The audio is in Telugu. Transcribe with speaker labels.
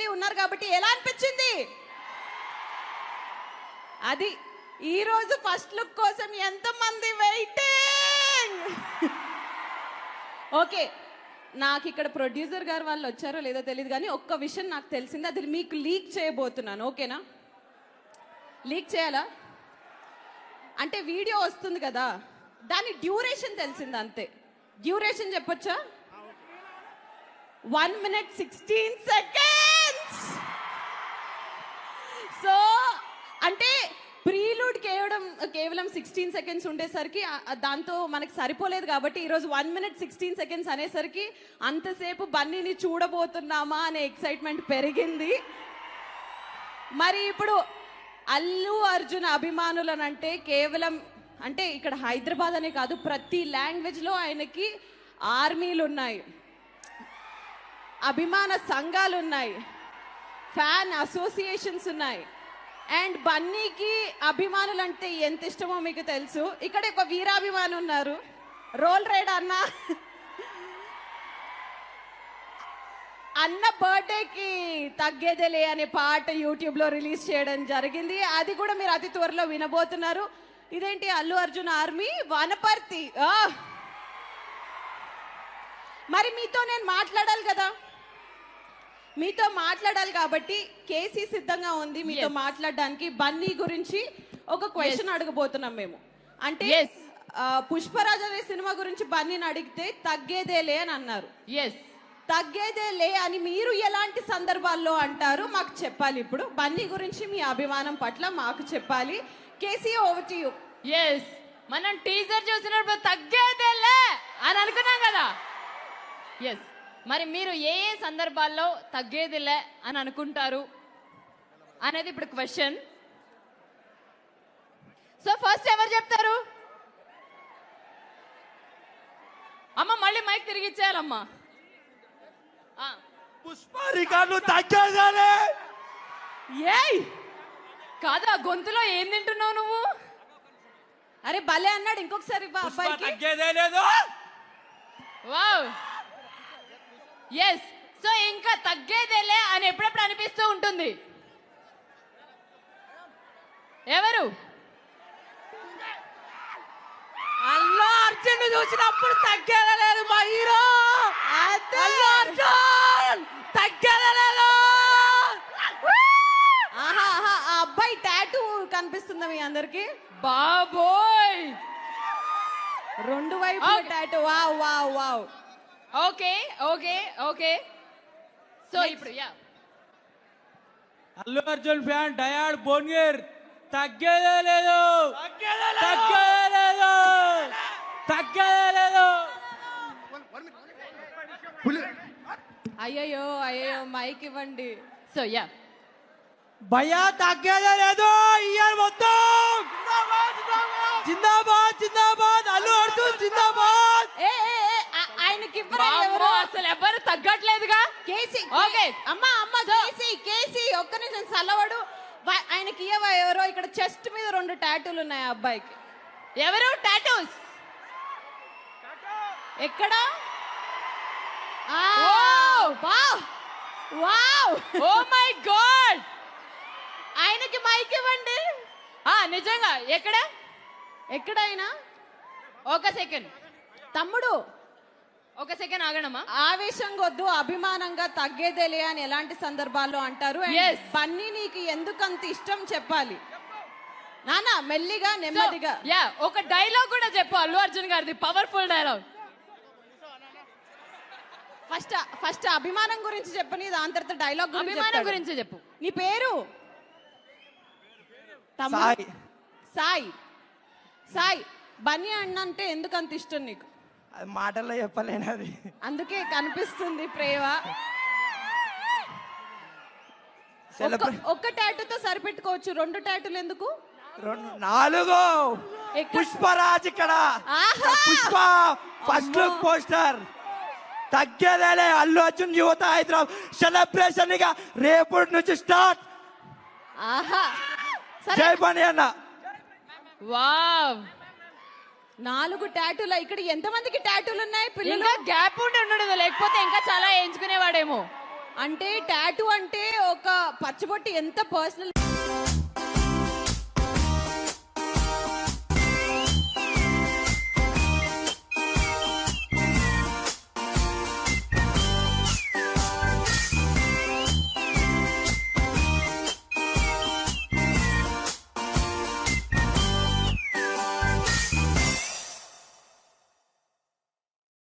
Speaker 1: ఫిజికల్లీ ఉన్నారు కాబట్టి ఎలా అనిపించింది? అది ఈ రోజు ఫస్ట్ లుక్ కోసం ఎంతమంది వెయిటింగ్? ఓకే, నాకు ఇక్కడ ప్రొడ్యూసర్ గారు వాళ్ళు వచ్చారో లేదో తెలియదు కానీ ఒక్క విషయం నాకు తెలిసింది, అది మీకు లీక్ చేయబోతున్నాను. ఓకేనా? లీక్ చేయాలా అంటే వీడియో వస్తుంది కదా, దాని డ్యూరేషన్ తెలిసింది అంతే. డ్యూరేషన్ చెప్పొచ్చా? 1 minute 16 seconds. సో అంటే ప్రీలూడ్ కేవలం 16 seconds ఉండేసరికి దాంతో మనకి సరిపోలేదు కాబట్టి ఈరోజు 1 minute 16 seconds అనేసరికి అంతసేపు బన్నీని చూడబోతున్నామా అనే ఎక్సైట్మెంట్ పెరిగింది. మరి ఇప్పుడు అల్లు అర్జున్ అభిమానులనంటే కేవలం అంటే ఇక్కడ హైదరాబాద్ అనే కాదు, ప్రతి లాంగ్వేజ్లో ఆయనకి ఆర్మీలు ఉన్నాయి, అభిమాన సంఘాలు ఉన్నాయి, ఫ్యాన్ అసోసియేషన్స్ ఉన్నాయి. అండ్ బన్నీకి అభిమానులు అంటే ఎంత ఇష్టమో మీకు తెలుసు. ఇక్కడ ఒక వీరాభిమాని ఉన్నారు, రోల్ రైడ్ అన్న. అన్న బర్త్డేకి తగ్గేదేలే అనే పాట యూట్యూబ్లో రిలీజ్ చేయడం జరిగింది. అది కూడా మీరు అతి త్వరలో వినబోతున్నారు. ఇదేంటి అల్లు అర్జున్ ఆర్మీ వనపర్తి. మరి మీతో నేను మాట్లాడాలి కదా, మీతో మాట్లాడాలి కాబట్టి కేసీ సిద్ధంగా ఉంది మీతో మాట్లాడడానికి. బన్నీ గురించి ఒక క్వశ్చన్ అడగబోతున్నాం మేము. అంటే పుష్పరాజ్ అనే సినిమా గురించి బన్నీని అడిగితే తగ్గేదేలే అని అన్నారు. తగ్గేదేలే అని మీరు ఎలాంటి సందర్భాల్లో అంటారు మాకు చెప్పాలి. ఇప్పుడు బన్నీ గురించి మీ అభిమానం పట్ల మాకు చెప్పాలి. KC over to you.
Speaker 2: మనం టీజర్ చూసినప్పుడు తగ్గేదేలే అని అనుకున్నాం కదా. మరి మీరు ఏ ఏ సందర్భాల్లో తగ్గేదిలే అని అనుకుంటారు అనేది ఇప్పుడు క్వశ్చన్. సో ఫస్ట్ ఎవరు చెప్తారు? అమ్మ మళ్ళీ మైక్ తిరిగి ఇచ్చేయాలమ్మా.
Speaker 3: పుష్ప రికార్డు తగ్గేదేలే.
Speaker 2: కాదా, గొంతులో ఏం తింటున్నావు నువ్వు?
Speaker 1: అరే భలే అన్నాడు, ఇంకొకసారి అబ్బాయికి.
Speaker 3: తగ్గేదేలేదు.
Speaker 2: వావ్. సో ఇంకా తగ్గేదేలే అని ఎప్పుడెప్పుడు అనిపిస్తూ ఉంటుంది. ఎవరు?
Speaker 3: అల్లు అర్జున్ చూసినప్పుడు తగ్గేదేలేదు మా హీరో. అల్లు అర్జున్ తగ్గేదేలేదు.
Speaker 1: ఆ అబ్బాయి టాటూ కనిపిస్తుందా మీ అందరికి?
Speaker 2: బాబోయ్,
Speaker 1: 2 వైపుల tattoo. Wow wow wow.
Speaker 2: Okay. So ఇప్పుడు
Speaker 3: అల్లు అర్జున్ ఫ్యాన్ డయాడ్ బోన్గేర్ తగ్గేదేలేదు.
Speaker 1: అయ్యయ్యో మైక్ ఇవ్వండి.
Speaker 2: సో
Speaker 3: భయ్యా తగ్గేదేలేదు. ఇయర్ మొత్తం జిందాబాద్ అల్లు అర్జున్ జిందాబాద్.
Speaker 1: ఆయనకి
Speaker 2: అసలు ఎవరు తగ్గట్లేదుగా.
Speaker 1: కేసీ
Speaker 2: ఓకే
Speaker 1: అమ్మా కేసీ ఒక్క నిమిషం సల్లవాడు. ఆయనకి ఎవరో ఇక్కడ చెస్ట్ మీద 2 టాటూలు ఉన్నాయి ఆ అబ్బాయికి.
Speaker 2: ఎవరు? టాటూస్
Speaker 1: ఎక్కడ?
Speaker 2: Oh my God.
Speaker 1: ఆయనకి మైక్ ఇవ్వండి.
Speaker 2: నిజంగా
Speaker 1: ఎక్కడైనా
Speaker 2: ఒక సెకండ్
Speaker 1: తమ్ముడు,
Speaker 2: ఒక సెకండ్ ఆగడమా.
Speaker 1: ఆవేశంగా వద్దు, అభిమానంగా తగ్గేదేలే అని ఎలాంటి సందర్భాల్లో అంటారు? బన్నీ నీకు ఎందుకంత ఇష్టం చెప్పాలి నానా, మెల్లిగా నెమ్మదిగా.
Speaker 2: ఒక డైలాగ్ కూడా చెప్పు అల్లు అర్జున్ గారిది, పవర్ఫుల్ డైలాగ్.
Speaker 1: ఫస్ట్ అభిమానం గురించి చెప్పని, దాని తర్వాత డైలాగ్
Speaker 2: అభిమానం గురించి చెప్పు.
Speaker 1: నీ పేరు? సాయి. బన్నీ అన్నంటే ఎందుకంత ఇష్టం నీకు?
Speaker 3: అది మాటల్లో చెప్పలేను, అది
Speaker 1: అందుకే కనిపిస్తుంది ప్రేమ. ఒక్క టాటూతో సరిపెట్టుకోవచ్చు, 2 టాటూలు ఎందుకు?
Speaker 3: 4. పుష్పరాజ్ ఇక్కడ. Pushpa first look poster. తగ్గేదేలే అల్లు అర్జున్ యువత హైదరాబాద్ సెలబ్రేషన్ ఇక రేపటి నుంచి స్టార్ట్. జై బన్నీ అన్న.
Speaker 2: వావ్,
Speaker 1: 4 టాటూలు. ఇక్కడ ఎంతమందికి టాటూలు ఉన్నాయి?
Speaker 2: ఇంకా గ్యాప్ ఉండదు, లేకపోతే ఇంకా చాలా ఎంచుకునేవాడేమో.
Speaker 1: అంటే టాటూ అంటే ఒక పచ్చబొట్టి ఎంత పర్సనల్